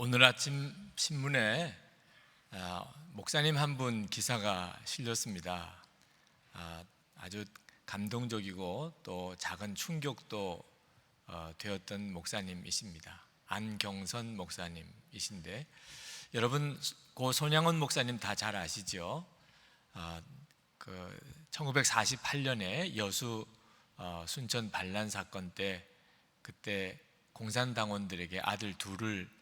오늘 아침 신문에 목사님 한 분 기사가 실렸습니다. 아주 감동적이고 또 작은 충격도 되었던 목사님이십니다. 안경선 목사님이신데, 여러분 고 손양원 목사님 다 잘 아시죠? 1948년에 여수 순천 반란 사건 때, 그때 공산당원들에게 아들 둘을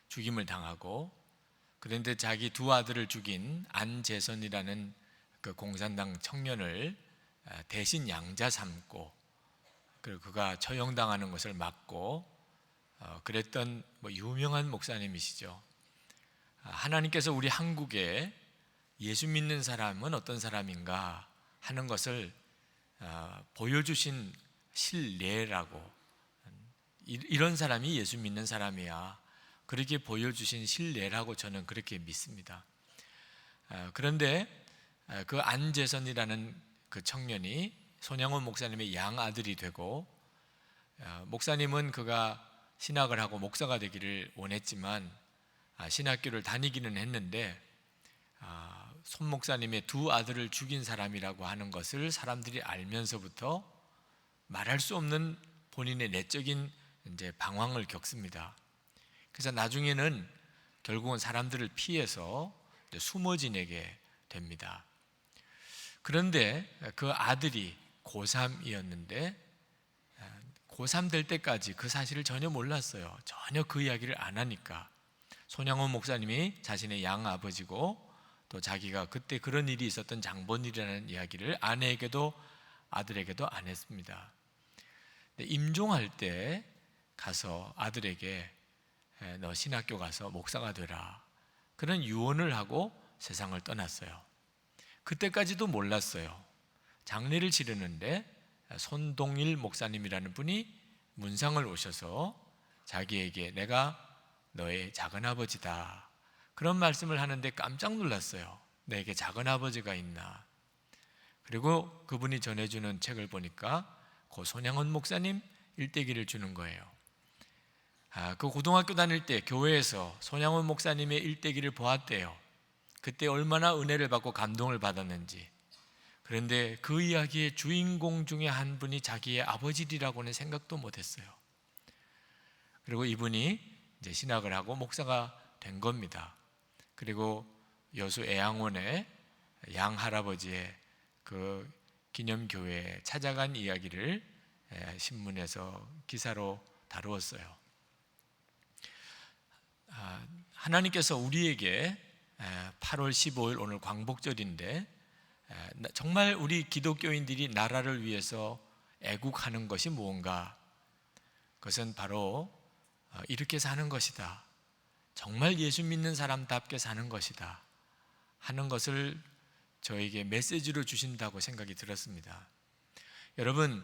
죽임을 당하고, 그런데 자기 두 아들을 죽인 안재선이라는 그 공산당 청년을 대신 양자 삼고, 그리고 그가 처형당하는 것을 막고 그랬던 유명한 목사님이시죠. 하나님께서 우리 한국에 예수 믿는 사람은 어떤 사람인가 하는 것을 보여주신 실례라고, 이런 사람이 예수 믿는 사람이야, 그렇게 보여주신 실례라고 저는 그렇게 믿습니다. 그런데 그 안재선이라는 그 청년이 손양원 목사님의 양아들이 되고, 목사님은 그가 신학을 하고 목사가 되기를 원했지만 신학교를 다니기는 했는데, 손 목사님의 두 아들을 죽인 사람이라고 하는 것을 사람들이 알면서부터 말할 수 없는 본인의 내적인 이제 방황을 겪습니다. 그래서 나중에는 결국은 사람들을 피해서 숨어 지내게 됩니다. 그런데 그 아들이 고3이었는데 고3 될 때까지 그 사실을 전혀 몰랐어요. 전혀 그 이야기를 안 하니까. 손양원 목사님이 자신의 양아버지고 또 자기가 그때 그런 일이 있었던 장본일이라는 이야기를 아내에게도 아들에게도 안 했습니다. 임종할 때 가서 아들에게 너 신학교 가서 목사가 되라, 그런 유언을 하고 세상을 떠났어요. 그때까지도 몰랐어요. 장례를 치르는데 손동일 목사님이라는 분이 문상을 오셔서 자기에게 내가 너의 작은아버지다, 그런 말씀을 하는데 깜짝 놀랐어요. 내게 작은아버지가 있나. 그리고 그분이 전해주는 책을 보니까 그 손양원 목사님 일대기를 주는 거예요. 그 고등학교 다닐 때 교회에서 손양원 목사님의 일대기를 보았대요. 그때 얼마나 은혜를 받고 감동을 받았는지. 그런데 그 이야기의 주인공 중에 한 분이 자기의 아버지라고는 생각도 못했어요. 그리고 이분이 이제 신학을 하고 목사가 된 겁니다. 그리고 여수 애양원에 양할아버지의 그 기념교회에 찾아간 이야기를 신문에서 기사로 다루었어요. 하나님께서 우리에게 8월 15일 오늘 광복절인데 정말 우리 기독교인들이 나라를 위해서 애국하는 것이 무언가, 그것은 바로 이렇게 사는 것이다, 정말 예수 믿는 사람답게 사는 것이다 하는 것을 저에게 메시지로 주신다고 생각이 들었습니다. 여러분,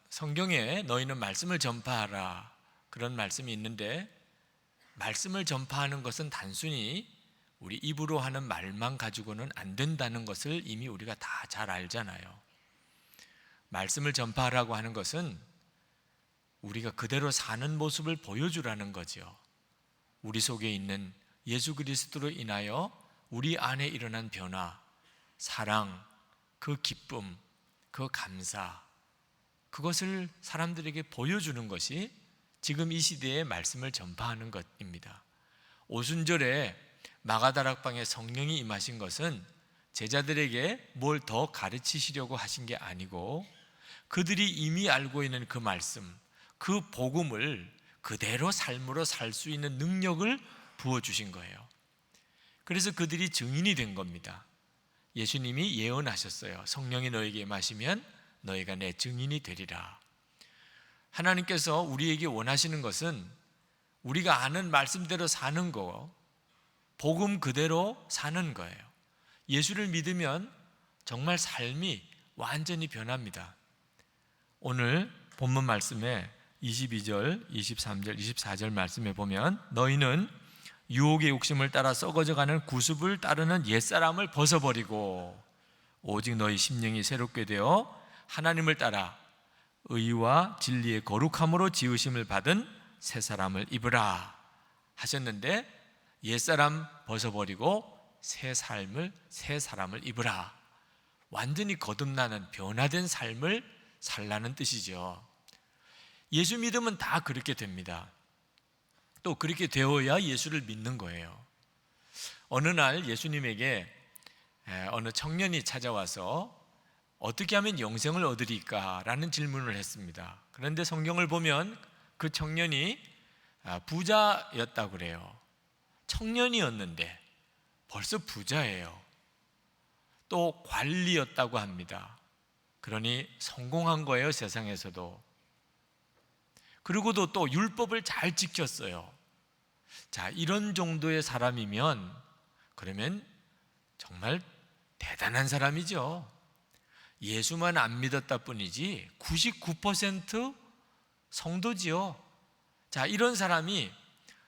성경에 너희는 말씀을 전파하라, 그런 말씀이 있는데, 말씀을 전파하는 것은 단순히 우리 입으로 하는 말만 가지고는 안 된다는 것을 이미 우리가 다 잘 알잖아요. 말씀을 전파하라고 하는 것은 우리가 그대로 사는 모습을 보여주라는 거죠. 우리 속에 있는 예수 그리스도로 인하여 우리 안에 일어난 변화, 사랑, 그 기쁨, 그 감사, 그것을 사람들에게 보여주는 것이 지금 이 시대에 말씀을 전파하는 것입니다. 오순절에 마가다락방에 성령이 임하신 것은 제자들에게 뭘 더 가르치시려고 하신 게 아니고, 그들이 이미 알고 있는 그 말씀, 그 복음을 그대로 삶으로 살 수 있는 능력을 부어주신 거예요. 그래서 그들이 증인이 된 겁니다. 예수님이 예언하셨어요. 성령이 너에게 임하시면 너희가 내 증인이 되리라. 하나님께서 우리에게 원하시는 것은 우리가 아는 말씀대로 사는 거, 복음 그대로 사는 거예요. 예수를 믿으면 정말 삶이 완전히 변합니다. 오늘 본문 말씀에 22절, 23절, 24절 말씀에 보면 너희는 유혹의 욕심을 따라 썩어져가는 구습을 따르는 옛사람을 벗어버리고 오직 너희 심령이 새롭게 되어 하나님을 따라 의와 진리의 거룩함으로 지으심을 받은 새 사람을 입으라 하셨는데, 옛사람 벗어버리고 새 사람을 입으라. 완전히 거듭나는 변화된 삶을 살라는 뜻이죠. 예수 믿으면 다 그렇게 됩니다. 또 그렇게 되어야 예수를 믿는 거예요. 어느 날 예수님에게 어느 청년이 찾아와서 어떻게 하면 영생을 얻으리까? 라는 질문을 했습니다. 그런데 성경을 보면 그 청년이 부자였다고 그래요. 청년이었는데 벌써 부자예요. 또 관리였다고 합니다. 그러니 성공한 거예요, 세상에서도. 그리고도 또 율법을 잘 지켰어요. 자, 이런 정도의 사람이면 그러면 정말 대단한 사람이죠. 예수만 안 믿었다 뿐이지 99% 성도지요. 자, 이런 사람이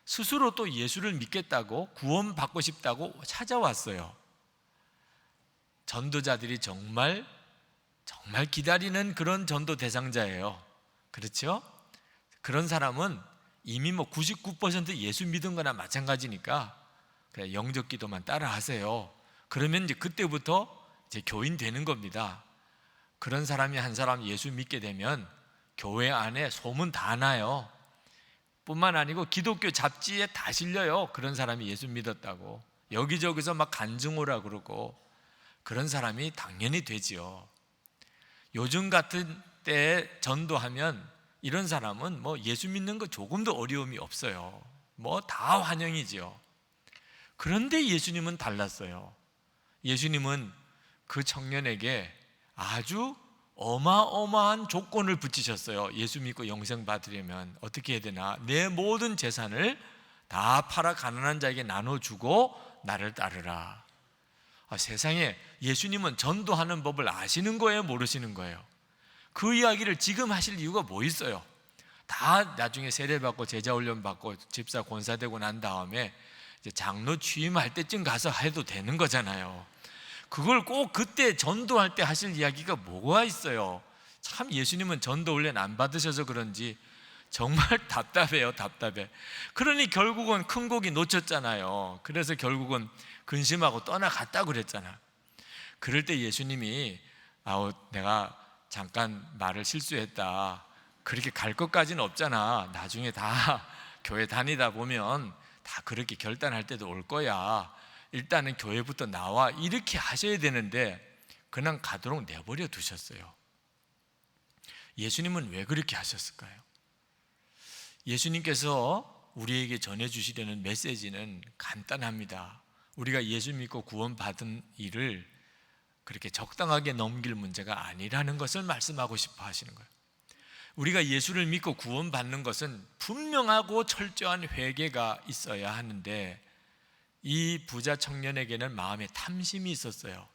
스스로 또 예수를 믿겠다고, 구원받고 싶다고 찾아왔어요. 전도자들이 정말 기다리는 그런 전도 대상자예요. 그렇죠? 그런 사람은 이미 99% 예수 믿은 거나 마찬가지니까 그냥 영접 기도만 따라 하세요. 그러면 이제 그때부터 이제 교인 되는 겁니다. 그런 사람이 한 사람 예수 믿게 되면 교회 안에 소문 다 나요. 뿐만 아니고 기독교 잡지에 다 실려요. 그런 사람이 예수 믿었다고. 여기저기서 막 간증오라 그러고. 그런 사람이 당연히 되지요. 요즘 같은 때에 전도하면 이런 사람은 예수 믿는 거 조금도 어려움이 없어요. 다 환영이지요. 그런데 예수님은 달랐어요. 예수님은 그 청년에게 아주 어마어마한 조건을 붙이셨어요. 예수 믿고 영생 받으려면 어떻게 해야 되나? 내 모든 재산을 다 팔아 가난한 자에게 나눠주고 나를 따르라. 세상에 예수님은 전도하는 법을 아시는 거예요? 모르시는 거예요? 그 이야기를 지금 하실 이유가 뭐 있어요? 다 나중에 세례받고 제자훈련 받고 집사 권사되고 난 다음에 이제 장로 취임할 때쯤 가서 해도 되는 거잖아요. 그걸 꼭 그때 전도할 때 하실 이야기가 뭐가 있어요? 참 예수님은 전도 훈련 안 받으셔서 그런지 정말 답답해요. 답답해. 그러니 결국은 큰 고기 놓쳤잖아요. 그래서 결국은 근심하고 떠나갔다고 그랬잖아. 그럴 때 예수님이 내가 잠깐 말을 실수했다. 그렇게 갈 것까지는 없잖아. 나중에 다 교회 다니다 보면 다 그렇게 결단할 때도 올 거야. 일단은 교회부터 나와. 이렇게 하셔야 되는데 그냥 가도록 내버려 두셨어요. 예수님은 왜 그렇게 하셨을까요? 예수님께서 우리에게 전해주시려는 메시지는 간단합니다. 우리가 예수 믿고 구원받은 일을 그렇게 적당하게 넘길 문제가 아니라는 것을 말씀하고 싶어 하시는 거예요. 우리가 예수를 믿고 구원받는 것은 분명하고 철저한 회개가 있어야 하는데, 이 부자 청년에게는 마음에 탐심이 있었어요.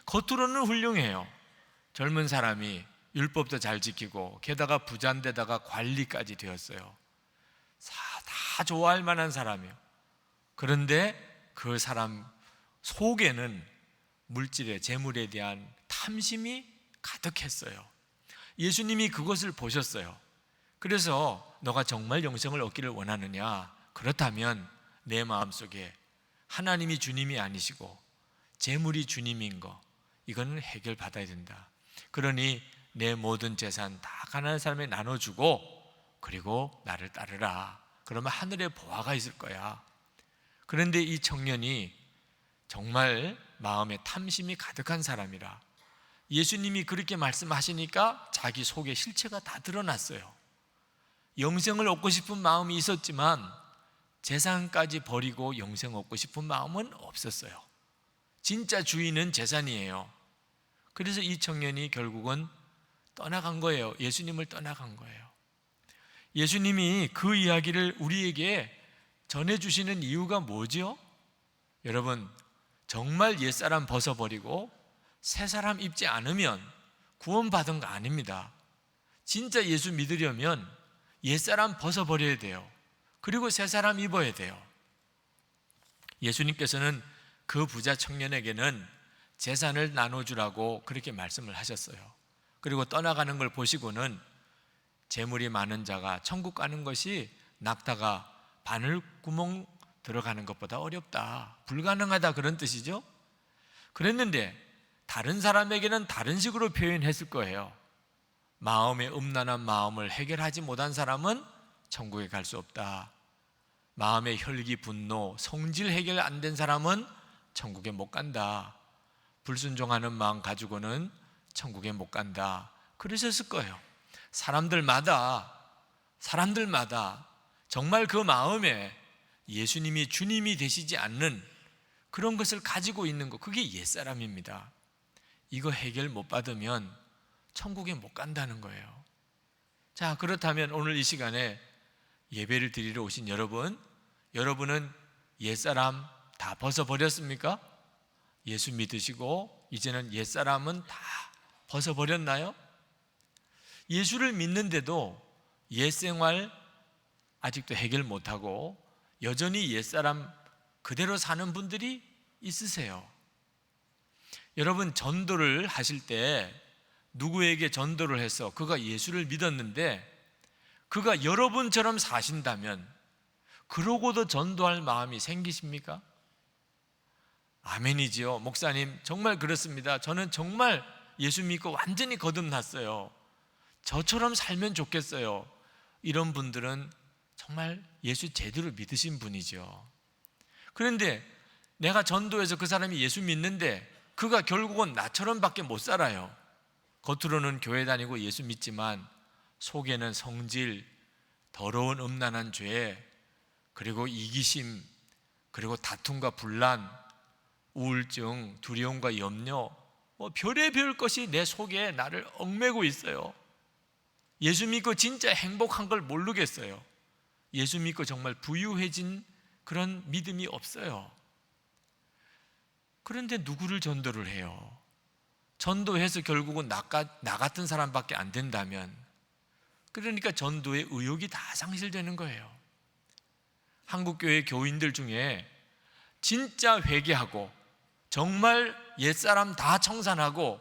겉으로는 훌륭해요. 젊은 사람이 율법도 잘 지키고 게다가 부자인데다가 관리까지 되었어요. 다 좋아할 만한 사람이에요. 그런데 그 사람 속에는 물질의 재물에 대한 탐심이 가득했어요. 예수님이 그것을 보셨어요. 그래서 너가 정말 영생을 얻기를 원하느냐? 그렇다면 내 마음속에 하나님이 주님이 아니시고 재물이 주님인 거, 이거는 해결받아야 된다. 그러니 내 모든 재산 다 가난한 사람에 나눠주고 그리고 나를 따르라. 그러면 하늘에 보화가 있을 거야. 그런데 이 청년이 정말 마음에 탐심이 가득한 사람이라 예수님이 그렇게 말씀하시니까 자기 속에 실체가 다 드러났어요. 영생을 얻고 싶은 마음이 있었지만 재산까지 버리고 영생 얻고 싶은 마음은 없었어요. 진짜 주인은 재산이에요. 그래서 이 청년이 결국은 떠나간 거예요. 예수님을 떠나간 거예요. 예수님이 그 이야기를 우리에게 전해주시는 이유가 뭐죠? 여러분, 정말 옛사람 벗어버리고 새사람 입지 않으면 구원받은 거 아닙니다. 진짜 예수 믿으려면 옛사람 벗어버려야 돼요. 그리고 새사람 입어야 돼요. 예수님께서는 그 부자 청년에게는 재산을 나눠주라고 그렇게 말씀을 하셨어요. 그리고 떠나가는 걸 보시고는 재물이 많은 자가 천국 가는 것이 낙타가 바늘구멍 들어가는 것보다 어렵다, 불가능하다, 그런 뜻이죠. 그랬는데 다른 사람에게는 다른 식으로 표현했을 거예요. 마음의 음란한 마음을 해결하지 못한 사람은 천국에 갈 수 없다. 마음의 혈기, 분노, 성질 해결 안 된 사람은 천국에 못 간다. 불순종하는 마음 가지고는 천국에 못 간다. 그러셨을 거예요. 사람들마다 정말 그 마음에 예수님이 주님이 되시지 않는 그런 것을 가지고 있는 것, 그게 옛사람입니다. 이거 해결 못 받으면 천국에 못 간다는 거예요. 자, 그렇다면 오늘 이 시간에 예배를 드리러 오신 여러분은 옛사람 다 벗어버렸습니까? 예수 믿으시고 이제는 옛사람은 다 벗어버렸나요? 예수를 믿는데도 옛생활 아직도 해결 못하고 여전히 옛사람 그대로 사는 분들이 있으세요. 여러분, 전도를 하실 때 누구에게 전도를 해서 그가 예수를 믿었는데 그가 여러분처럼 사신다면 그러고도 전도할 마음이 생기십니까? 아멘이지요. 목사님, 정말 그렇습니다. 저는 정말 예수 믿고 완전히 거듭났어요. 저처럼 살면 좋겠어요. 이런 분들은 정말 예수 제대로 믿으신 분이죠. 그런데 내가 전도해서 그 사람이 예수 믿는데 그가 결국은 나처럼 밖에 못 살아요. 겉으로는 교회 다니고 예수 믿지만 속에는 성질, 더러운 음란한 죄, 그리고 이기심, 그리고 다툼과 분란, 우울증, 두려움과 염려, 별의별 것이 내 속에 나를 얽매고 있어요. 예수 믿고 진짜 행복한 걸 모르겠어요. 예수 믿고 정말 부유해진 그런 믿음이 없어요. 그런데 누구를 전도를 해요? 전도해서 결국은 나 같은 사람밖에 안 된다면, 그러니까 전도의 의욕이 다 상실되는 거예요. 한국교회 교인들 중에 진짜 회개하고 정말 옛사람 다 청산하고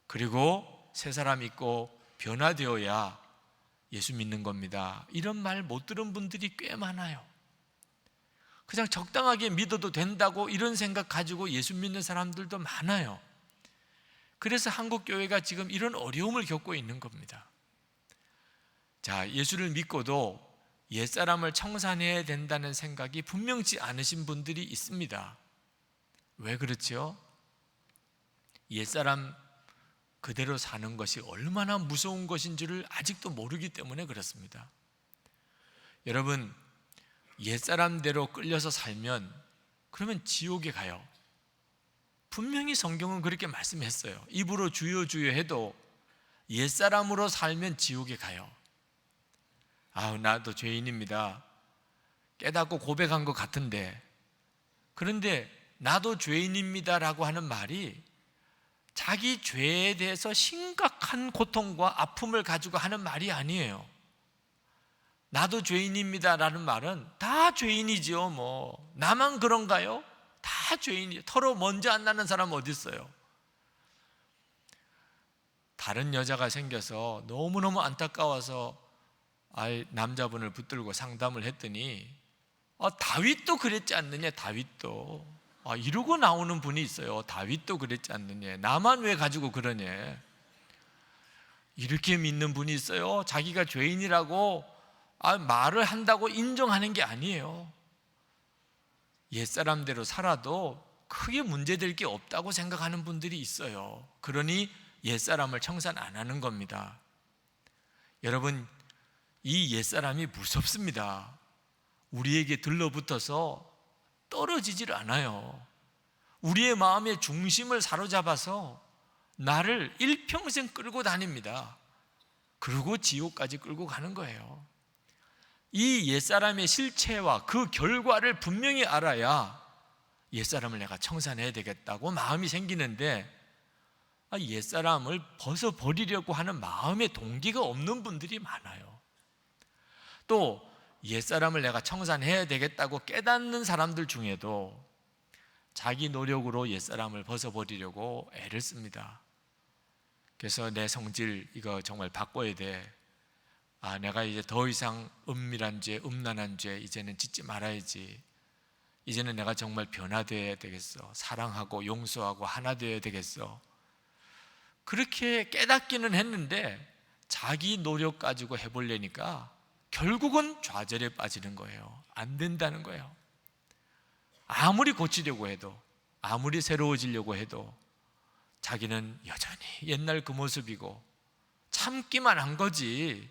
그리고 새사람 있고 변화되어야 예수 믿는 겁니다, 이런 말 못 들은 분들이 꽤 많아요. 그냥 적당하게 믿어도 된다고 이런 생각 가지고 예수 믿는 사람들도 많아요. 그래서 한국교회가 지금 이런 어려움을 겪고 있는 겁니다. 자, 예수를 믿고도 옛사람을 청산해야 된다는 생각이 분명치 않으신 분들이 있습니다. 왜 그렇죠? 옛사람 그대로 사는 것이 얼마나 무서운 것인지를 아직도 모르기 때문에 그렇습니다. 여러분, 옛사람대로 끌려서 살면 그러면 지옥에 가요. 분명히 성경은 그렇게 말씀했어요. 입으로 주여 주여 해도 옛사람으로 살면 지옥에 가요. 나도 죄인입니다. 깨닫고 고백한 것 같은데, 그런데 나도 죄인입니다라고 하는 말이 자기 죄에 대해서 심각한 고통과 아픔을 가지고 하는 말이 아니에요. 나도 죄인입니다라는 말은 다 죄인이죠. 나만 그런가요? 다 죄인이죠. 털어 먼지 안 나는 사람 어디 있어요? 다른 여자가 생겨서 너무너무 안타까워서 남자분을 붙들고 상담을 했더니 다윗도 그랬지 않느냐, 다윗도. 이러고 나오는 분이 있어요. 다윗도 그랬지 않느냐, 나만 왜 가지고 그러냐, 이렇게 믿는 분이 있어요. 자기가 죄인이라고 말을 한다고 인정하는 게 아니에요. 옛사람대로 살아도 크게 문제될 게 없다고 생각하는 분들이 있어요. 그러니 옛사람을 청산 안 하는 겁니다. 여러분, 이 옛사람이 무섭습니다. 우리에게 들러붙어서 떨어지질 않아요. 우리의 마음의 중심을 사로잡아서 나를 일평생 끌고 다닙니다. 그리고 지옥까지 끌고 가는 거예요. 이 옛사람의 실체와 그 결과를 분명히 알아야 옛사람을 내가 청산해야 되겠다고 마음이 생기는데, 옛사람을 벗어버리려고 하는 마음의 동기가 없는 분들이 많아요. 또 옛사람을 내가 청산해야 되겠다고 깨닫는 사람들 중에도 자기 노력으로 옛사람을 벗어버리려고 애를 씁니다. 그래서 내 성질 이거 정말 바꿔야 돼. 내가 이제 더 이상 은밀한 죄, 음란한 죄 이제는 짓지 말아야지. 이제는 내가 정말 변화되어야 되겠어. 사랑하고 용서하고 하나 되어야 되겠어. 그렇게 깨닫기는 했는데 자기 노력 가지고 해보려니까 결국은 좌절에 빠지는 거예요. 안 된다는 거예요. 아무리 고치려고 해도, 아무리 새로워지려고 해도 자기는 여전히 옛날 그 모습이고 참기만 한 거지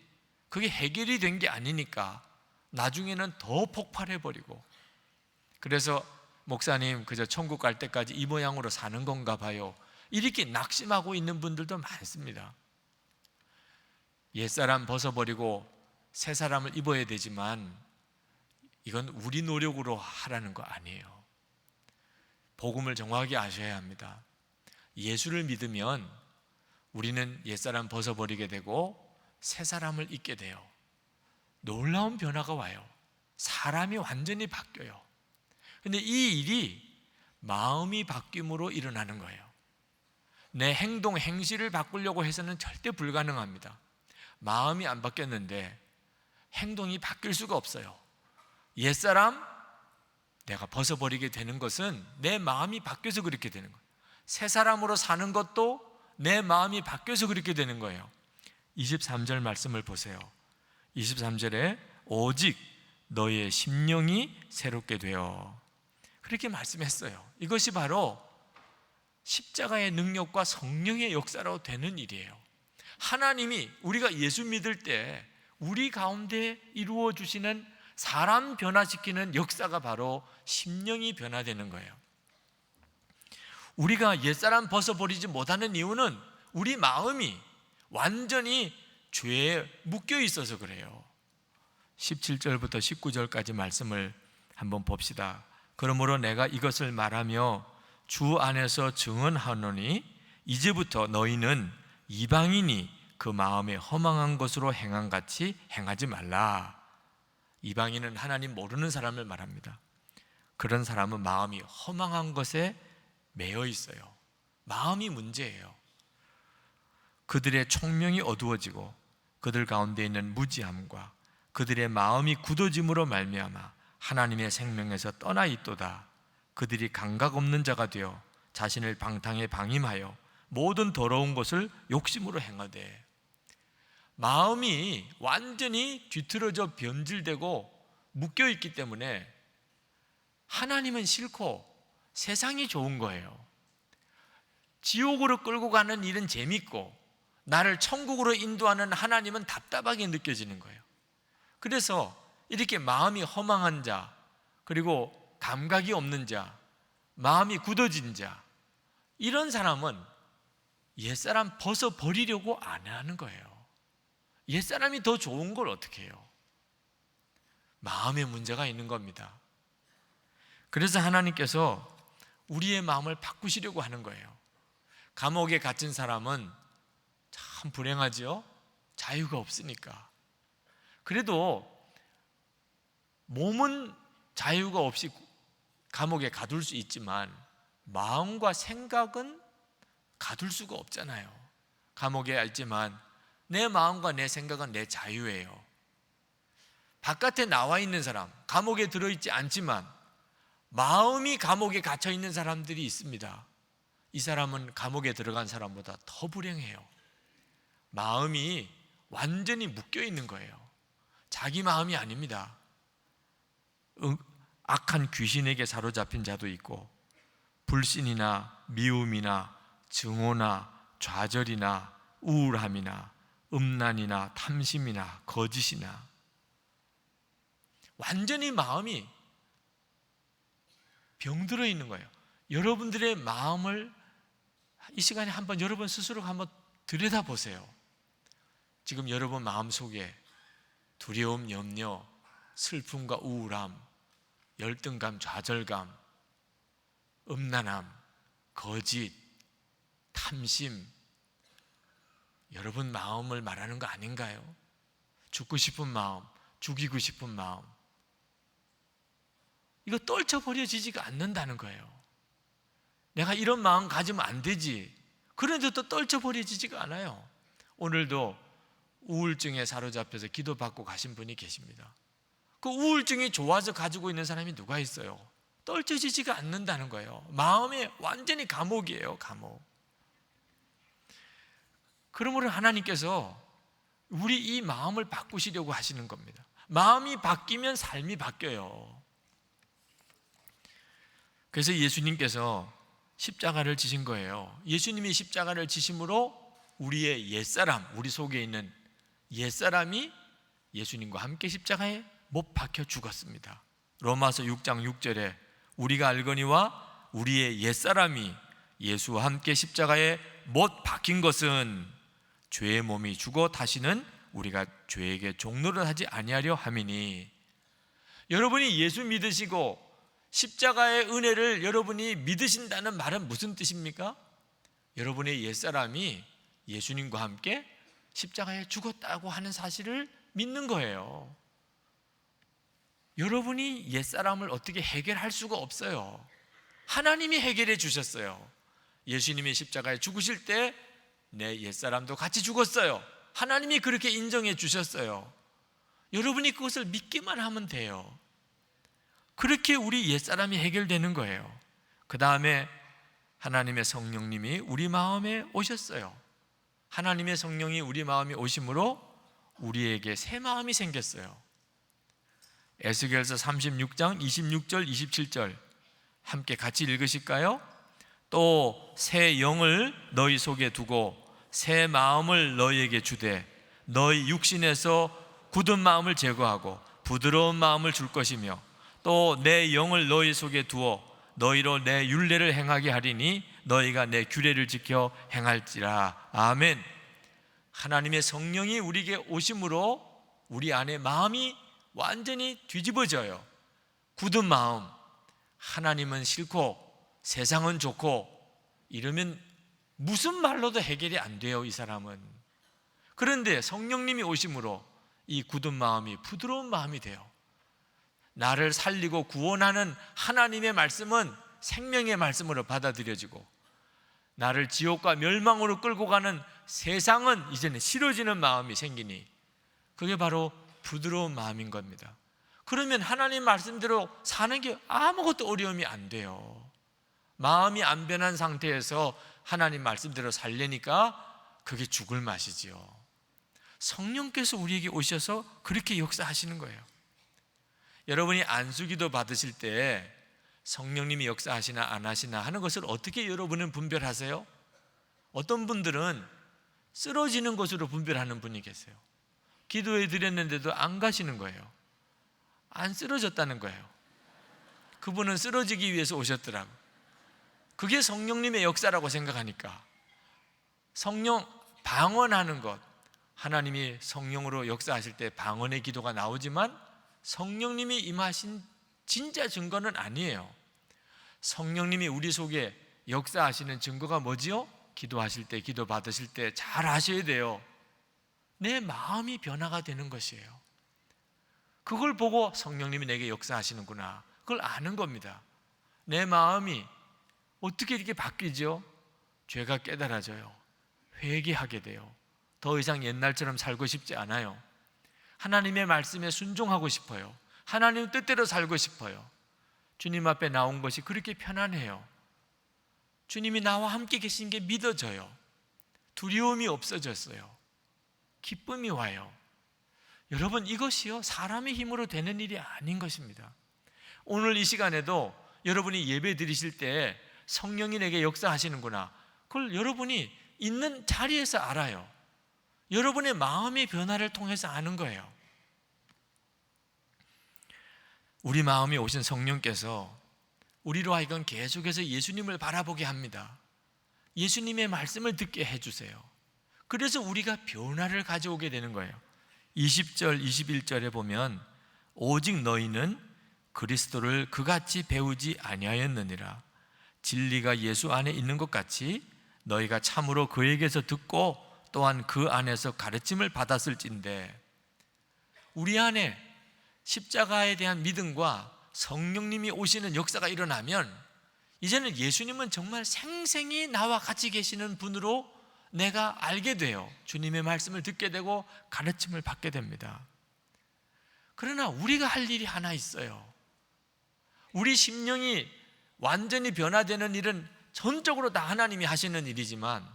그게 해결이 된 게 아니니까 나중에는 더 폭발해버리고, 그래서 목사님 그저 천국 갈 때까지 이 모양으로 사는 건가 봐요, 이렇게 낙심하고 있는 분들도 많습니다. 옛사람 벗어버리고 새 사람을 입어야 되지만 이건 우리 노력으로 하라는 거 아니에요. 복음을 정확하게 아셔야 합니다. 예수를 믿으면 우리는 옛사람 벗어버리게 되고 새 사람을 입게 돼요. 놀라운 변화가 와요. 사람이 완전히 바뀌어요. 근데 이 일이 마음이 바뀜으로 일어나는 거예요. 내 행동, 행실을 바꾸려고 해서는 절대 불가능합니다. 마음이 안 바뀌었는데 행동이 바뀔 수가 없어요. 옛사람 내가 벗어버리게 되는 것은 내 마음이 바뀌어서 그렇게 되는 거예요. 새 사람으로 사는 것도 내 마음이 바뀌어서 그렇게 되는 거예요. 23절 말씀을 보세요. 23절에 오직 너의 심령이 새롭게 되어, 그렇게 말씀했어요. 이것이 바로 십자가의 능력과 성령의 역사로 되는 일이에요. 하나님이 우리가 예수 믿을 때 우리 가운데 이루어 주시는 사람 변화시키는 역사가 바로 심령이 변화되는 거예요. 우리가 옛사람 벗어버리지 못하는 이유는 우리 마음이 완전히 죄에 묶여 있어서 그래요. 17절부터 19절까지 말씀을 한번 봅시다. 그러므로 내가 이것을 말하며 주 안에서 증언하노니 이제부터 너희는 이방인이 그 마음에 허망한 것으로 행한 같이 행하지 말라. 이방인은 하나님 모르는 사람을 말합니다. 그런 사람은 마음이 허망한 것에 매여 있어요. 마음이 문제예요. 그들의 총명이 어두워지고 그들 가운데 있는 무지함과 그들의 마음이 굳어짐으로 말미암아 하나님의 생명에서 떠나 있도다. 그들이 감각 없는 자가 되어 자신을 방탕에 방임하여 모든 더러운 것을 욕심으로 행하되, 마음이 완전히 뒤틀어져 변질되고 묶여있기 때문에 하나님은 싫고 세상이 좋은 거예요. 지옥으로 끌고 가는 일은 재밌고 나를 천국으로 인도하는 하나님은 답답하게 느껴지는 거예요. 그래서 이렇게 마음이 허망한 자, 그리고 감각이 없는 자, 마음이 굳어진 자, 이런 사람은 옛사람 벗어버리려고 안 하는 거예요. 옛사람이 더 좋은 걸 어떻게 해요? 마음에 문제가 있는 겁니다. 그래서 하나님께서 우리의 마음을 바꾸시려고 하는 거예요. 감옥에 갇힌 사람은 참 불행하죠? 자유가 없으니까. 그래도 몸은 자유가 없이 감옥에 가둘 수 있지만 마음과 생각은 가둘 수가 없잖아요. 감옥에 있지만 내 마음과 내 생각은 내 자유예요. 바깥에 나와 있는 사람, 감옥에 들어있지 않지만 마음이 감옥에 갇혀 있는 사람들이 있습니다. 이 사람은 감옥에 들어간 사람보다 더 불행해요. 마음이 완전히 묶여 있는 거예요. 자기 마음이 아닙니다. 악한 귀신에게 사로잡힌 자도 있고, 불신이나 미움이나 증오나 좌절이나 우울함이나 음란이나 탐심이나 거짓이나, 완전히 마음이 병들어 있는 거예요. 여러분들의 마음을 이 시간에 한번 여러분 스스로 한번 들여다보세요. 지금 여러분 마음속에 두려움, 염려, 슬픔과 우울함, 열등감, 좌절감, 음란함, 거짓, 탐심, 여러분 마음을 말하는 거 아닌가요? 죽고 싶은 마음, 죽이고 싶은 마음, 이거 떨쳐버려지지가 않는다는 거예요. 내가 이런 마음 가지면 안 되지, 그런데도 떨쳐버려지지가 않아요. 오늘도 우울증에 사로잡혀서 기도받고 가신 분이 계십니다. 그 우울증이 좋아서 가지고 있는 사람이 누가 있어요? 떨쳐지지가 않는다는 거예요. 마음이 완전히 감옥이에요, 감옥. 그러므로 하나님께서 우리 이 마음을 바꾸시려고 하시는 겁니다. 마음이 바뀌면 삶이 바뀌어요. 그래서 예수님께서 십자가를 지신 거예요. 예수님이 십자가를 지심으로 우리의 옛사람, 우리 속에 있는 옛사람이 예수님과 함께 십자가에 못 박혀 죽었습니다. 로마서 6장 6절에 우리가 알거니와 우리의 옛사람이 예수와 함께 십자가에 못 박힌 것은 죄의 몸이 죽어 다시는 우리가 죄에게 종노릇 하지 아니하려 함이니. 여러분이 예수 믿으시고 십자가의 은혜를 여러분이 믿으신다는 말은 무슨 뜻입니까? 여러분의 옛사람이 예수님과 함께 십자가에 죽었다고 하는 사실을 믿는 거예요. 여러분이 옛사람을 어떻게 해결할 수가 없어요. 하나님이 해결해 주셨어요. 예수님이 십자가에 죽으실 때 내 옛사람도 같이 죽었어요. 하나님이 그렇게 인정해 주셨어요. 여러분이 그것을 믿기만 하면 돼요. 그렇게 우리 옛사람이 해결되는 거예요. 그 다음에 하나님의 성령님이 우리 마음에 오셨어요. 하나님의 성령이 우리 마음에 오심으로 우리에게 새 마음이 생겼어요. 에스겔서 36장 26절 27절 함께 같이 읽으실까요? 또 새 영을 너희 속에 두고 새 마음을 너희에게 주되 너희 육신에서 굳은 마음을 제거하고 부드러운 마음을 줄 것이며 또 내 영을 너희 속에 두어 너희로 내 율례를 행하게 하리니 너희가 내 규례를 지켜 행할지라. 아멘. 하나님의 성령이 우리에게 오심으로 우리 안에 마음이 완전히 뒤집어져요. 굳은 마음, 하나님은 싫고 세상은 좋고 이러면 무슨 말로도 해결이 안 돼요, 이 사람은. 그런데 성령님이 오심으로 이 굳은 마음이 부드러운 마음이 돼요. 나를 살리고 구원하는 하나님의 말씀은 생명의 말씀으로 받아들여지고 나를 지옥과 멸망으로 끌고 가는 세상은 이제는 싫어지는 마음이 생기니 그게 바로 부드러운 마음인 겁니다. 그러면 하나님 말씀대로 사는 게 아무것도 어려움이 안 돼요. 마음이 안 변한 상태에서 하나님 말씀대로 살려니까 그게 죽을 맛이지요. 성령께서 우리에게 오셔서 그렇게 역사하시는 거예요. 여러분이 안수기도 받으실 때 성령님이 역사하시나 안 하시나 하는 것을 어떻게 여러분은 분별하세요? 어떤 분들은 쓰러지는 것으로 분별하는 분이 계세요. 기도해 드렸는데도 안 가시는 거예요. 안 쓰러졌다는 거예요. 그분은 쓰러지기 위해서 오셨더라고. 그게 성령님의 역사라고 생각하니까. 성령 방언하는 것, 하나님이 성령으로 역사하실 때 방언의 기도가 나오지만 성령님이 임하신 진짜 증거는 아니에요. 성령님이 우리 속에 역사하시는 증거가 뭐지요? 기도하실 때, 기도 받으실 때 잘 아셔야 돼요. 내 마음이 변화가 되는 것이에요. 그걸 보고 성령님이 내게 역사하시는구나, 그걸 아는 겁니다. 내 마음이 어떻게 이렇게 바뀌죠? 죄가 깨달아져요. 회개하게 돼요. 더 이상 옛날처럼 살고 싶지 않아요. 하나님의 말씀에 순종하고 싶어요. 하나님 뜻대로 살고 싶어요. 주님 앞에 나온 것이 그렇게 편안해요. 주님이 나와 함께 계신 게 믿어져요. 두려움이 없어졌어요. 기쁨이 와요. 여러분, 이것이요 사람의 힘으로 되는 일이 아닌 것입니다. 오늘 이 시간에도 여러분이 예배 드리실 때 성령이 내게 역사하시는구나, 그걸 여러분이 있는 자리에서 알아요. 여러분의 마음의 변화를 통해서 아는 거예요. 우리 마음에 오신 성령께서 우리로 하여금 계속해서 예수님을 바라보게 합니다. 예수님의 말씀을 듣게 해주세요. 그래서 우리가 변화를 가져오게 되는 거예요. 20절, 21절에 보면 오직 너희는 그리스도를 그같이 배우지 아니하였느니라. 진리가 예수 안에 있는 것 같이 너희가 참으로 그에게서 듣고 또한 그 안에서 가르침을 받았을진데, 우리 안에 십자가에 대한 믿음과 성령님이 오시는 역사가 일어나면 이제는 예수님은 정말 생생히 나와 같이 계시는 분으로 내가 알게 돼요. 주님의 말씀을 듣게 되고 가르침을 받게 됩니다. 그러나 우리가 할 일이 하나 있어요. 우리 심령이 완전히 변화되는 일은 전적으로 다 하나님이 하시는 일이지만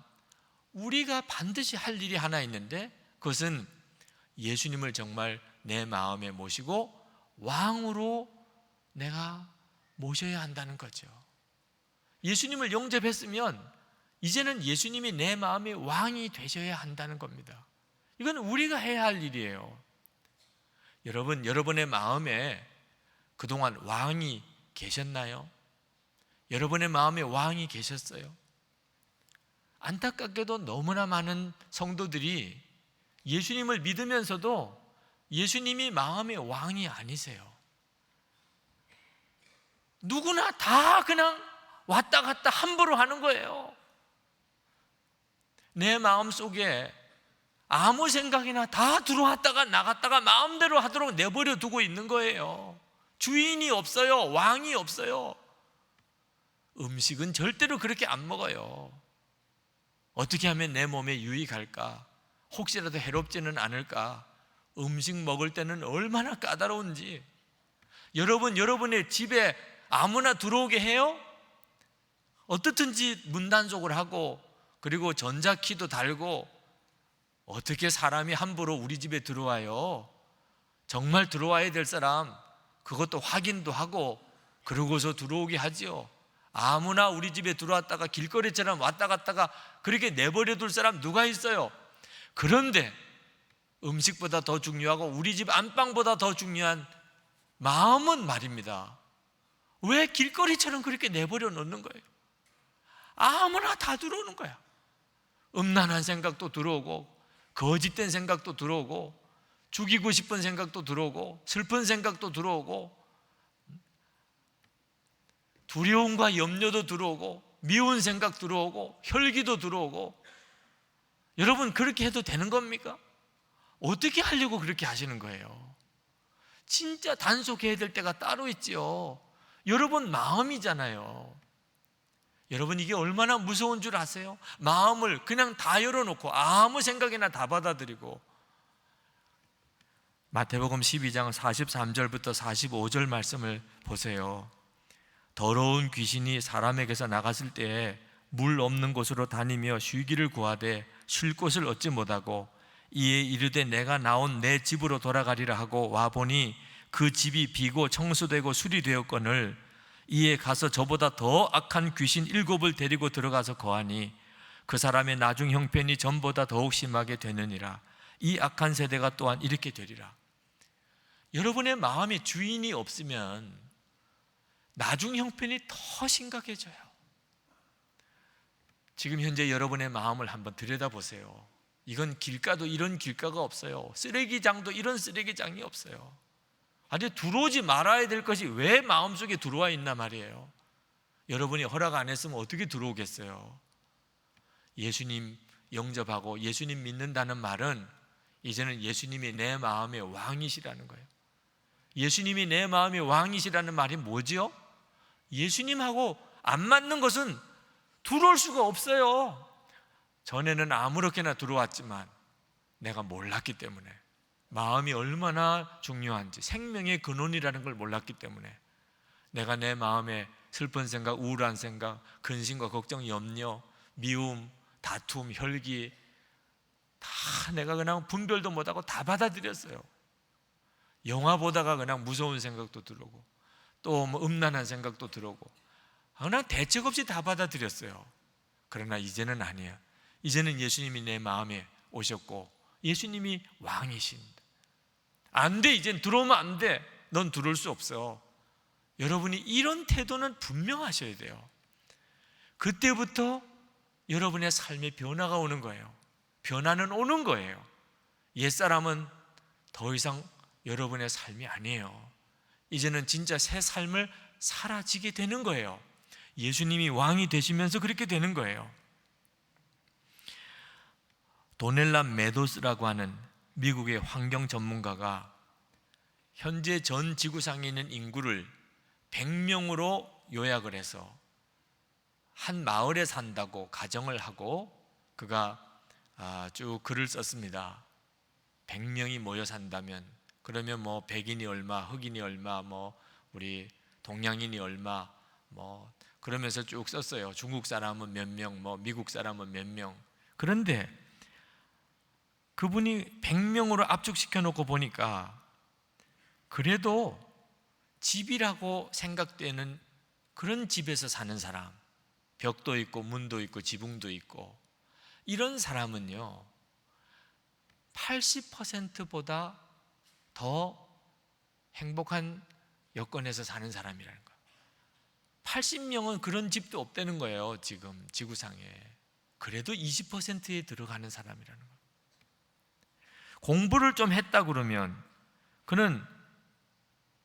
우리가 반드시 할 일이 하나 있는데 그것은 예수님을 정말 내 마음에 모시고 왕으로 내가 모셔야 한다는 거죠. 예수님을 영접했으면 이제는 예수님이 내 마음의 왕이 되셔야 한다는 겁니다. 이건 우리가 해야 할 일이에요. 여러분, 여러분의 마음에 그동안 왕이 계셨나요? 여러분의 마음에 왕이 계셨어요? 안타깝게도 너무나 많은 성도들이 예수님을 믿으면서도 예수님이 마음의 왕이 아니세요. 누구나 다 그냥 왔다 갔다 함부로 하는 거예요. 내 마음 속에 아무 생각이나 다 들어왔다가 나갔다가 마음대로 하도록 내버려 두고 있는 거예요. 주인이 없어요. 왕이 없어요. 음식은 절대로 그렇게 안 먹어요. 어떻게 하면 내 몸에 유익할까? 혹시라도 해롭지는 않을까? 음식 먹을 때는 얼마나 까다로운지. 여러분, 여러분의 집에 아무나 들어오게 해요? 어떻든지 문단속을 하고 그리고 전자키도 달고 어떻게 사람이 함부로 우리 집에 들어와요? 정말 들어와야 될 사람 그것도 확인도 하고 그러고서 들어오게 하지요. 아무나 우리 집에 들어왔다가 길거리처럼 왔다 갔다가 그렇게 내버려 둘 사람 누가 있어요? 그런데 음식보다 더 중요하고 우리 집 안방보다 더 중요한 마음은 말입니다. 왜 길거리처럼 그렇게 내버려 놓는 거예요? 아무나 다 들어오는 거야. 음란한 생각도 들어오고 거짓된 생각도 들어오고 죽이고 싶은 생각도 들어오고 슬픈 생각도 들어오고 두려움과 염려도 들어오고 미운 생각 들어오고 혈기도 들어오고. 여러분, 그렇게 해도 되는 겁니까? 어떻게 하려고 그렇게 하시는 거예요? 진짜 단속해야 될 때가 따로 있지요. 여러분 마음이잖아요. 여러분, 이게 얼마나 무서운 줄 아세요? 마음을 그냥 다 열어놓고 아무 생각이나 다 받아들이고. 마태복음 12장 43절부터 45절 말씀을 보세요. 더러운 귀신이 사람에게서 나갔을 때에 물 없는 곳으로 다니며 쉬기를 구하되 쉴 곳을 얻지 못하고 이에 이르되 내가 나온 내 집으로 돌아가리라 하고 와보니 그 집이 비고 청소되고 수리되었거늘 이에 가서 저보다 더 악한 귀신 7을 데리고 들어가서 거하니 그 사람의 나중 형편이 전보다 더욱 심하게 되느니라. 이 악한 세대가 또한 이렇게 되리라. 여러분의 마음에 주인이 없으면 나중 형편이 더 심각해져요. 지금 현재 여러분의 마음을 한번 들여다보세요. 이건 길가도 이런 길가가 없어요. 쓰레기장도 이런 쓰레기장이 없어요. 아니, 들어오지 말아야 될 것이 왜 마음속에 들어와 있나 말이에요. 여러분이 허락 안 했으면 어떻게 들어오겠어요? 예수님 영접하고 예수님 믿는다는 말은 이제는 예수님이 내 마음의 왕이시라는 거예요. 예수님이 내 마음의 왕이시라는 말이 뭐지요? 예수님하고 안 맞는 것은 들어올 수가 없어요. 전에는 아무렇게나 들어왔지만 내가 몰랐기 때문에, 마음이 얼마나 중요한지, 생명의 근원이라는 걸 몰랐기 때문에 내가 내 마음에 슬픈 생각, 우울한 생각, 근심과 걱정, 염려, 미움, 다툼, 혈기 다 내가 그냥 분별도 못하고 다 받아들였어요. 영화 보다가 그냥 무서운 생각도 들어오고 또 뭐 음란한 생각도 들어오고 그냥 대책 없이 다 받아들였어요. 그러나 이제는 아니에요. 이제는 예수님이 내 마음에 오셨고 예수님이 왕이십니다. 안 돼, 이젠 들어오면 안 돼. 넌 들어올 수 없어. 여러분이 이런 태도는 분명하셔야 돼요. 그때부터 여러분의 삶에 변화가 오는 거예요. 변화는 오는 거예요. 옛사람은 더 이상 여러분의 삶이 아니에요. 이제는 진짜 새 삶을 살아지게 되는 거예요. 예수님이 왕이 되시면서 그렇게 되는 거예요. 도넬라 메도스라고 하는 미국의 환경 전문가가 현재 전 지구상에 있는 인구를 100명으로 요약을 해서 한 마을에 산다고 가정을 하고 그가 쭉 글을 썼습니다. 100명이 모여 산다면 그러면 뭐 백인이 얼마, 흑인이 얼마, 뭐 우리 동양인이 얼마, 뭐 그러면서 쭉 썼어요. 중국 사람은 몇 명, 뭐 미국 사람은 몇 명. 그런데 그분이 100명으로 압축시켜 놓고 보니까 그래도 집이라고 생각되는 그런 집에서 사는 사람, 벽도 있고 문도 있고 지붕도 있고, 이런 사람은요 80%보다 더 행복한 여건에서 사는 사람이라는 거예요. 80명은 그런 집도 없다는 거예요. 지금 지구상에. 그래도 20%에 들어가는 사람이라는 거예요. 공부를 좀 했다 그러면 그는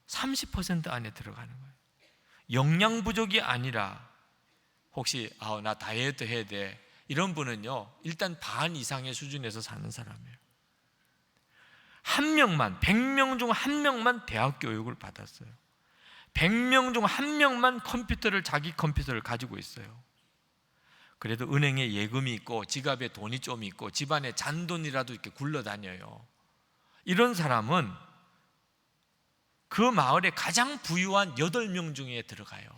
30% 안에 들어가는 거예요. 영양 부족이 아니라 혹시 나 다이어트 해야 돼, 이런 분은요 일단 반 이상의 수준에서 사는 사람이에요. 한 명만, 100명 중 한 명만 대학 교육을 받았어요. 100명 중 한 명만 자기 컴퓨터를 가지고 있어요. 그래도 은행에 예금이 있고 지갑에 돈이 좀 있고 집안에 잔돈이라도 이렇게 굴러다녀요. 이런 사람은 그 마을에 가장 부유한 8명 중에 들어가요.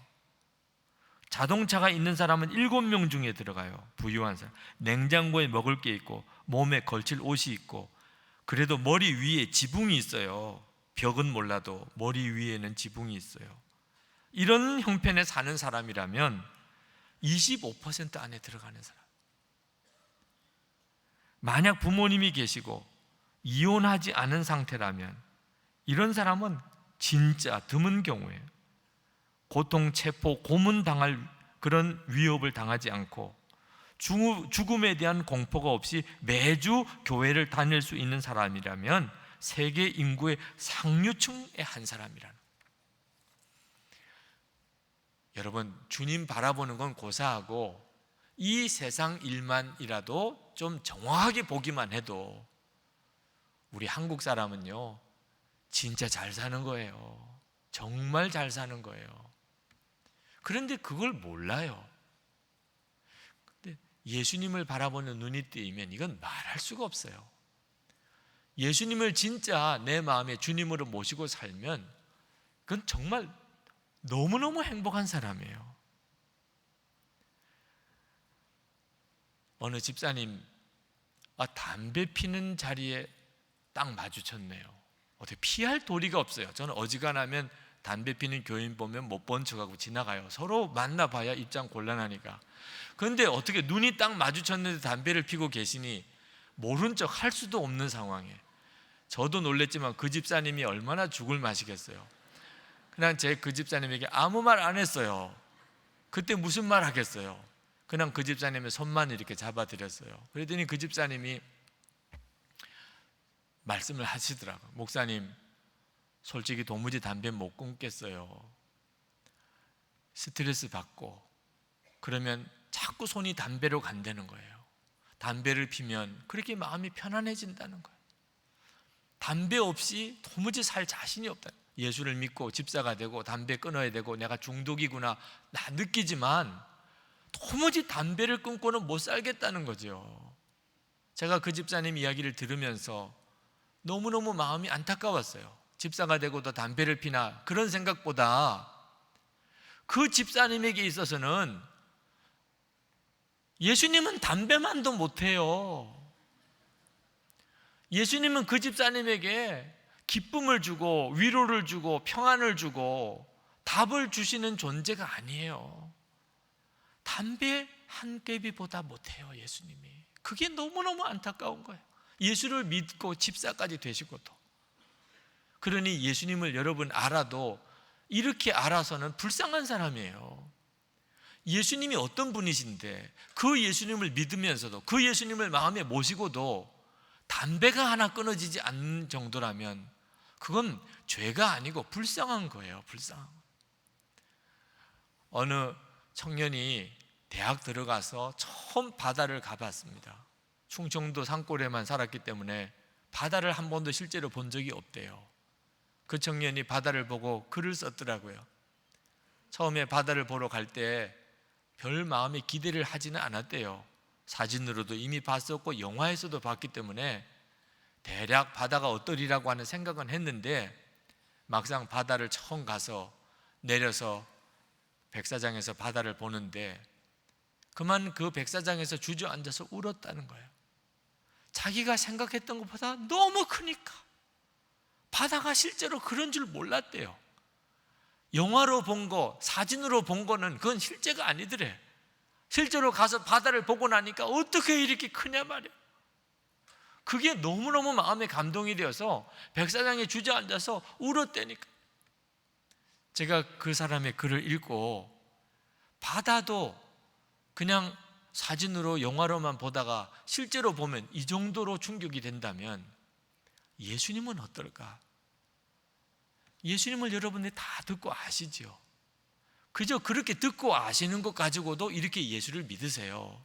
자동차가 있는 사람은 7명 중에 들어가요. 부유한 사람. 냉장고에 먹을 게 있고 몸에 걸칠 옷이 있고, 그래도 머리 위에 지붕이 있어요. 벽은 몰라도 머리 위에는 지붕이 있어요. 이런 형편에 사는 사람이라면 25% 안에 들어가는 사람. 만약 부모님이 계시고 이혼하지 않은 상태라면 이런 사람은 진짜 드문 경우에요. 고통, 체포, 고문당할 그런 위협을 당하지 않고 죽음에 대한 공포가 없이 매주 교회를 다닐 수 있는 사람이라면 세계 인구의 상류층의 한 사람이라는 거예요. 여러분, 주님 바라보는 건 고사하고 이 세상 일만이라도 좀 정확하게 보기만 해도 우리 한국 사람은요 진짜 잘 사는 거예요. 정말 잘 사는 거예요. 그런데 그걸 몰라요. 근데 예수님을 바라보는 눈이 뜨이면 이건 말할 수가 없어요. 예수님을 진짜 내 마음에 주님으로 모시고 살면 그건 정말 너무너무 행복한 사람이에요. 어느 집사님 담배 피는 자리에 딱 마주쳤네요. 어떻게 피할 도리가 없어요. 저는 어지간하면 담배 피는 교인 보면 못 본 척하고 지나가요. 서로 만나봐야 입장 곤란하니까. 그런데 어떻게 눈이 딱 마주쳤는데 담배를 피고 계시니 모른 척 할 수도 없는 상황에, 저도 놀랬지만 그 집사님이 얼마나 죽을 맛이겠어요. 그냥 그 집사님에게 아무 말 안 했어요. 그때 무슨 말 하겠어요. 그냥 그 집사님의 손만 이렇게 잡아드렸어요. 그랬더니 그 집사님이 말씀을 하시더라고요. 목사님, 솔직히 도무지 담배 못 끊겠어요. 스트레스 받고 그러면 자꾸 손이 담배로 간다는 거예요. 담배를 피면 그렇게 마음이 편안해진다는 거예요. 담배 없이 도무지 살 자신이 없다. 예수를 믿고 집사가 되고 담배 끊어야 되고 내가 중독이구나 나 느끼지만 도무지 담배를 끊고는 못 살겠다는 거죠. 제가 그 집사님 이야기를 들으면서 너무너무 마음이 안타까웠어요. 집사가 되고도 담배를 피나, 그런 생각보다 그 집사님에게 있어서는 예수님은 담배만도 못해요. 예수님은 그 집사님에게 기쁨을 주고 위로를 주고 평안을 주고 답을 주시는 존재가 아니에요. 담배 한 깸이보다 못해요, 예수님이. 그게 너무너무 안타까운 거예요. 예수를 믿고 집사까지 되시고도. 그러니 예수님을 여러분 알아도 이렇게 알아서는 불쌍한 사람이에요. 예수님이 어떤 분이신데 그 예수님을 믿으면서도 그 예수님을 마음에 모시고도 담배가 하나 끊어지지 않는 정도라면 그건 죄가 아니고 불쌍한 거예요. 불쌍한 거예요. 어느 청년이 대학 들어가서 처음 바다를 가봤습니다. 충청도 산골에만 살았기 때문에 바다를 한 번도 실제로 본 적이 없대요. 그 청년이 바다를 보고 글을 썼더라고요. 처음에 바다를 보러 갈 때 별 마음의 기대를 하지는 않았대요. 사진으로도 이미 봤었고 영화에서도 봤기 때문에 대략 바다가 어떠리라고 하는 생각은 했는데, 막상 바다를 처음 가서 내려서 백사장에서 바다를 보는데 그만 그 백사장에서 주저앉아서 울었다는 거예요. 자기가 생각했던 것보다 너무 크니까. 바다가 실제로 그런 줄 몰랐대요. 영화로 본 거, 사진으로 본 거는 그건 실제가 아니더래. 실제로 가서 바다를 보고 나니까 어떻게 이렇게 크냐 말이야. 그게 너무너무 마음에 감동이 되어서 백사장에 주저앉아서 울었다니까. 제가 그 사람의 글을 읽고 바다도 그냥 사진으로 영화로만 보다가 실제로 보면 이 정도로 충격이 된다면 예수님은 어떨까? 예수님을 여러분들이 다 듣고 아시죠? 그저 그렇게 듣고 아시는 것 가지고도 이렇게 예수를 믿으세요.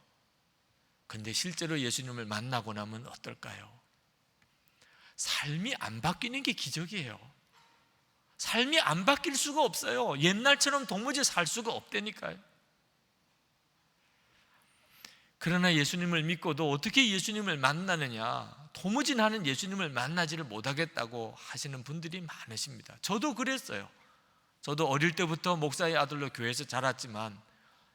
근데 실제로 예수님을 만나고 나면 어떨까요? 삶이 안 바뀌는 게 기적이에요. 삶이 안 바뀔 수가 없어요. 옛날처럼 도무지 살 수가 없다니까요. 그러나 예수님을 믿고도 어떻게 예수님을 만나느냐, 도무지 나는 예수님을 만나지를 못하겠다고 하시는 분들이 많으십니다. 저도 그랬어요. 저도 어릴 때부터 목사의 아들로 교회에서 자랐지만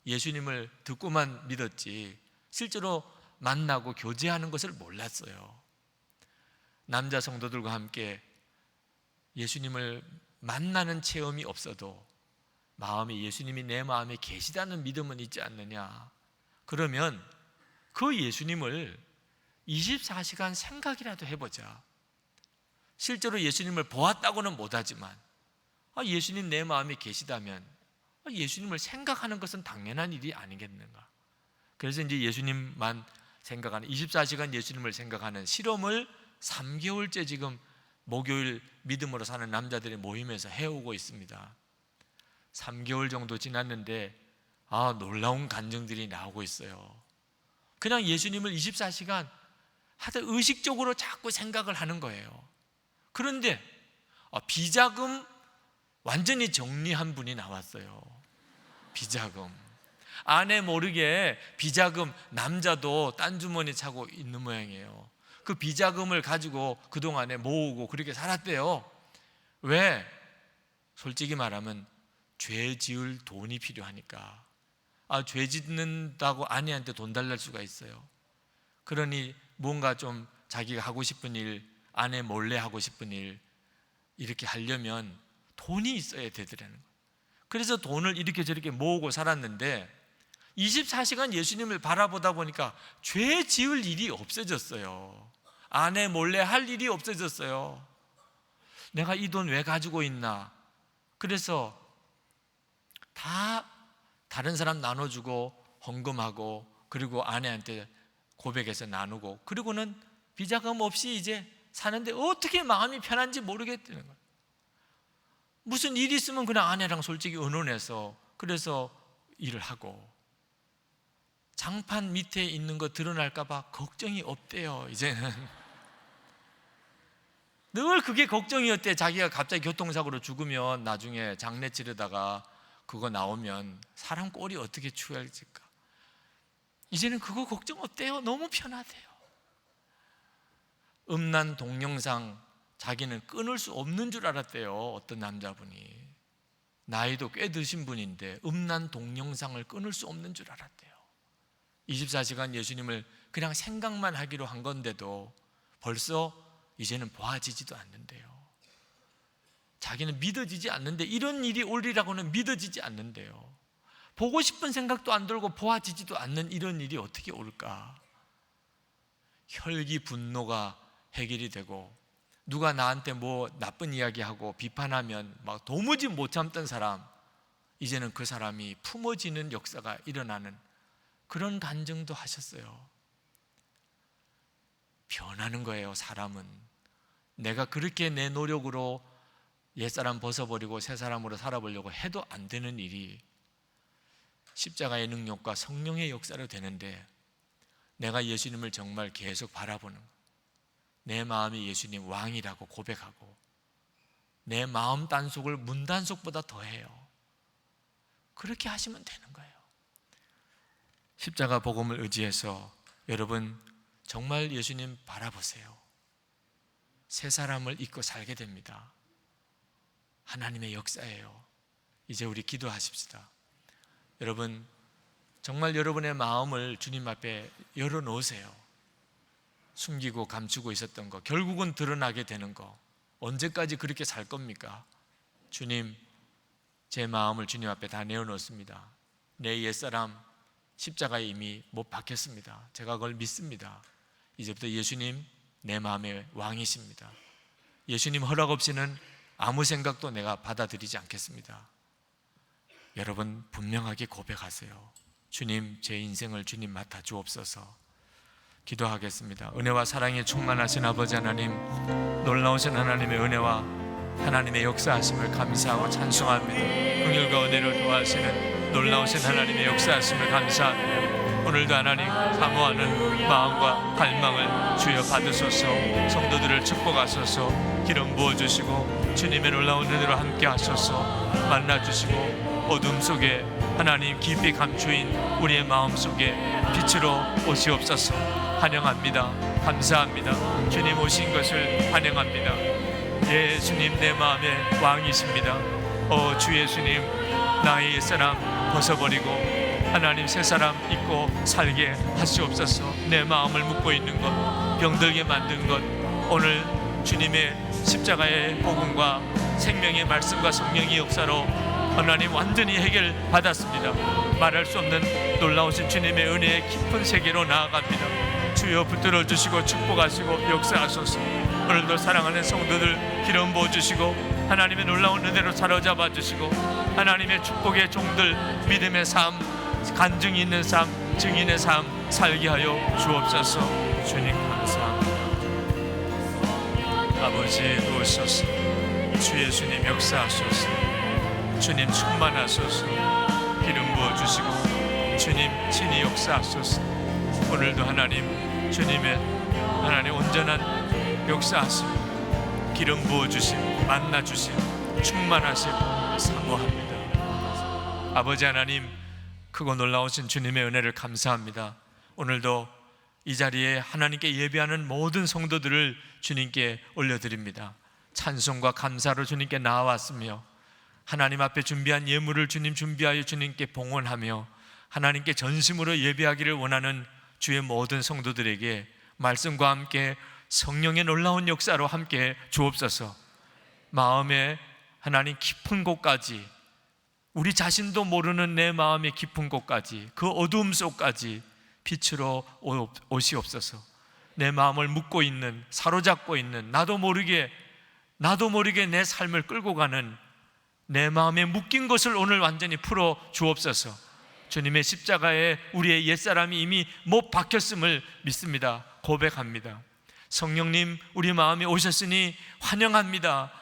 예수님을 듣고만 믿었지 실제로 만나고 교제하는 것을 몰랐어요. 남자 성도들과 함께 예수님을 만나는 체험이 없어도 마음에 예수님이 내 마음에 계시다는 믿음은 있지 않느냐. 그러면 그 예수님을 24시간 생각이라도 해보자. 실제로 예수님을 보았다고는 못하지만 예수님 내 마음에 계시다면 예수님을 생각하는 것은 당연한 일이 아니겠는가. 그래서 이제 예수님만 생각하는 24시간 예수님을 생각하는 실험을 3개월째 지금 목요일 믿음으로 사는 남자들의 모임에서 해오고 있습니다. 3개월 정도 지났는데 놀라운 간증들이 나오고 있어요. 그냥 예수님을 24시간 하여튼 의식적으로 자꾸 생각을 하는 거예요. 그런데 비자금 완전히 정리한 분이 나왔어요. 비자금 아내 모르게 비자금, 남자도 딴 주머니 차고 있는 모양이에요. 그 비자금을 가지고 그동안에 모으고 그렇게 살았대요. 왜? 솔직히 말하면 죄 지을 돈이 필요하니까. 죄 짓는다고 아내한테 돈 달랄 수가 있어요. 그러니 뭔가 좀 자기가 하고 싶은 일, 아내 몰래 하고 싶은 일 이렇게 하려면 돈이 있어야 되더라는 거예요. 그래서 돈을 이렇게 저렇게 모으고 살았는데 24시간 예수님을 바라보다 보니까 죄 지을 일이 없어졌어요. 아내 몰래 할 일이 없어졌어요. 내가 이 돈 왜 가지고 있나? 그래서 다 다른 사람 나눠주고 헌금하고 그리고 아내한테 고백해서 나누고 그리고는 비자금 없이 이제 사는데 어떻게 마음이 편한지 모르겠다는 거예요. 무슨 일이 있으면 그냥 아내랑 솔직히 의논해서 그래서 일을 하고 장판 밑에 있는 거 드러날까 봐 걱정이 없대요. 이제는 늘 그게 걱정이었대. 자기가 갑자기 교통사고로 죽으면 나중에 장례 치르다가 그거 나오면 사람 꼴이 어떻게 추해질까. 이제는 그거 걱정 없대요. 너무 편하대요. 음란 동영상 자기는 끊을 수 없는 줄 알았대요. 어떤 남자분이 나이도 꽤 드신 분인데 음란 동영상을 끊을 수 없는 줄 알았대요. 24시간 예수님을 그냥 생각만 하기로 한 건데도 벌써 이제는 보아지지도 않는데요. 자기는 믿어지지 않는데 이런 일이 올리라고는 믿어지지 않는데요. 보고 싶은 생각도 안 들고 보아지지도 않는 이런 일이 어떻게 올까? 혈기 분노가 해결이 되고 누가 나한테 뭐 나쁜 이야기하고 비판하면 막 도무지 못 참던 사람 이제는 그 사람이 품어지는 역사가 일어나는 그런 간증도 하셨어요. 변하는 거예요. 사람은 내가 그렇게 내 노력으로 옛사람 벗어버리고 새 사람으로 살아보려고 해도 안 되는 일이 십자가의 능력과 성령의 역사로 되는데 내가 예수님을 정말 계속 바라보는 내 마음이 예수님 왕이라고 고백하고 내 마음 단속을 문 단속보다 더해요. 그렇게 하시면 되는 거예요. 십자가 복음을 의지해서 여러분 정말 예수님 바라보세요. 새 사람을 잊고 살게 됩니다. 하나님의 역사예요. 이제 우리 기도하십시다. 여러분 정말 여러분의 마음을 주님 앞에 열어놓으세요. 숨기고 감추고 있었던 거 결국은 드러나게 되는 거, 언제까지 그렇게 살 겁니까? 주님, 제 마음을 주님 앞에 다 내어놓습니다. 내 옛사람 십자가에 이미 못 박혔습니다. 제가 그걸 믿습니다. 이제부터 예수님 내 마음의 왕이십니다. 예수님 허락 없이는 아무 생각도 내가 받아들이지 않겠습니다. 여러분 분명하게 고백하세요. 주님, 제 인생을 주님 맡아 주옵소서. 기도하겠습니다. 은혜와 사랑에 충만하신 아버지 하나님, 놀라우신 하나님의 은혜와 하나님의 역사하심을 감사하고 찬송합니다. 긍휼과 은혜를 도와주시는 놀라우신 하나님의 역사하심을 감사합니다. 오늘도 하나님 사모하는 마음과 갈망을 주여 받으소서. 성도들을 축복하소서. 기름 부어주시고 주님의 놀라운 은혜로 함께 하소서. 만나주시고 어둠 속에 하나님 깊이 감추인 우리의 마음 속에 빛으로 오시옵소서. 환영합니다. 감사합니다. 주님 오신 것을 환영합니다. 예, 주님 내 마음의 왕이십니다. 주 예수님, 나의 옛사람 벗어버리고 하나님 새 사람 잊고 살게 하시옵소서. 내 마음을 묶고 있는 것, 병들게 만든 것, 오늘 주님의 십자가의 복음과 생명의 말씀과 성령의 역사로 하나님 완전히 해결받았습니다. 말할 수 없는 놀라우신 주님의 은혜의 깊은 세계로 나아갑니다. 주여 붙들어 주시고 축복하시고 역사하소서. 오늘도 사랑하는 성도들 기름 부어주시고 하나님의 놀라운 은혜로 사로잡아 주시고 하나님의 축복의 종들 믿음의 삶, 간증이 있는 삶, 증인의 삶 살게 하여 주옵소서. 주님 감사합니다. 아버지 오소서. 주 예수님 역사하소서. 주님 충만하소서. 기름 부어주시고 주님 친히 역사하소서. 오늘도 하나님 주님의 하나님 온전한 역사하심, 기름 부어주심, 만나주심, 충만하심 사모합니다. 아버지 하나님, 크고 놀라우신 주님의 은혜를 감사합니다. 오늘도 이 자리에 하나님께 예배하는 모든 성도들을 주님께 올려드립니다. 찬송과 감사로 주님께 나아왔으며 하나님 앞에 준비한 예물을 주님 준비하여 주님께 봉헌하며 하나님께 전심으로 예배하기를 원하는 주의 모든 성도들에게 말씀과 함께 성령의 놀라운 역사로 함께 주옵소서. 마음의 하나님 깊은 곳까지, 우리 자신도 모르는 내 마음의 깊은 곳까지, 그 어두움 속까지 빛으로 오시옵소서. 내 마음을 묶고 있는, 사로잡고 있는, 나도 모르게 내 삶을 끌고 가는 내 마음에 묶인 것을 오늘 완전히 풀어 주옵소서. 주님의 십자가에 우리의 옛사람이 이미 못 박혔음을 믿습니다. 고백합니다. 성령님, 우리 마음에 오셨으니 환영합니다.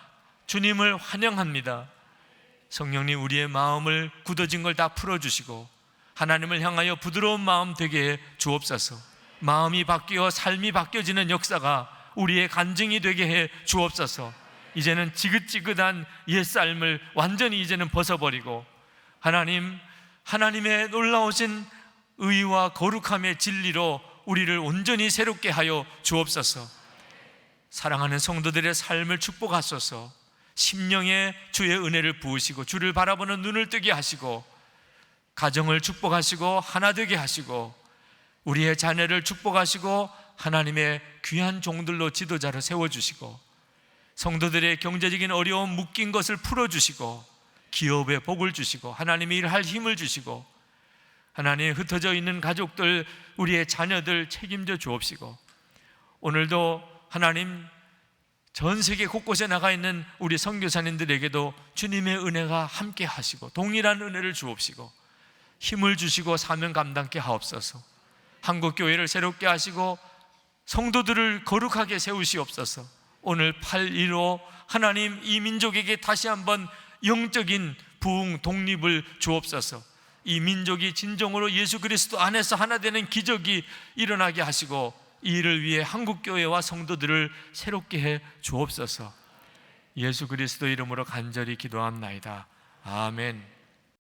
주님을 환영합니다. 성령님, 우리의 마음을 굳어진 걸 다 풀어주시고 하나님을 향하여 부드러운 마음 되게 해 주옵소서. 마음이 바뀌어 삶이 바뀌어지는 역사가 우리의 간증이 되게 해 주옵소서. 이제는 지긋지긋한 옛삶을 완전히 이제는 벗어버리고 하나님의 놀라우신 의와 거룩함의 진리로 우리를 온전히 새롭게 하여 주옵소서. 사랑하는 성도들의 삶을 축복하소서. 심령에 주의 은혜를 부으시고 주를 바라보는 눈을 뜨게 하시고 가정을 축복하시고 하나 되게 하시고 우리의 자녀를 축복하시고 하나님의 귀한 종들로 지도자로 세워주시고 성도들의 경제적인 어려움 묶인 것을 풀어주시고 기업에 복을 주시고 하나님이 일할 힘을 주시고 하나님 흩어져 있는 가족들, 우리의 자녀들 책임져 주옵시고 오늘도 하나님 전 세계 곳곳에 나가 있는 우리 선교사님들에게도 주님의 은혜가 함께 하시고 동일한 은혜를 주옵시고 힘을 주시고 사명 감당케 하옵소서. 한국교회를 새롭게 하시고 성도들을 거룩하게 세우시옵소서. 오늘 8.15 하나님 이 민족에게 다시 한번 영적인 부흥 독립을 주옵소서. 이 민족이 진정으로 예수 그리스도 안에서 하나 되는 기적이 일어나게 하시고 이 일을 위해 한국교회와 성도들을 새롭게 해 주옵소서. 예수 그리스도 이름으로 간절히 기도합나이다. 아멘.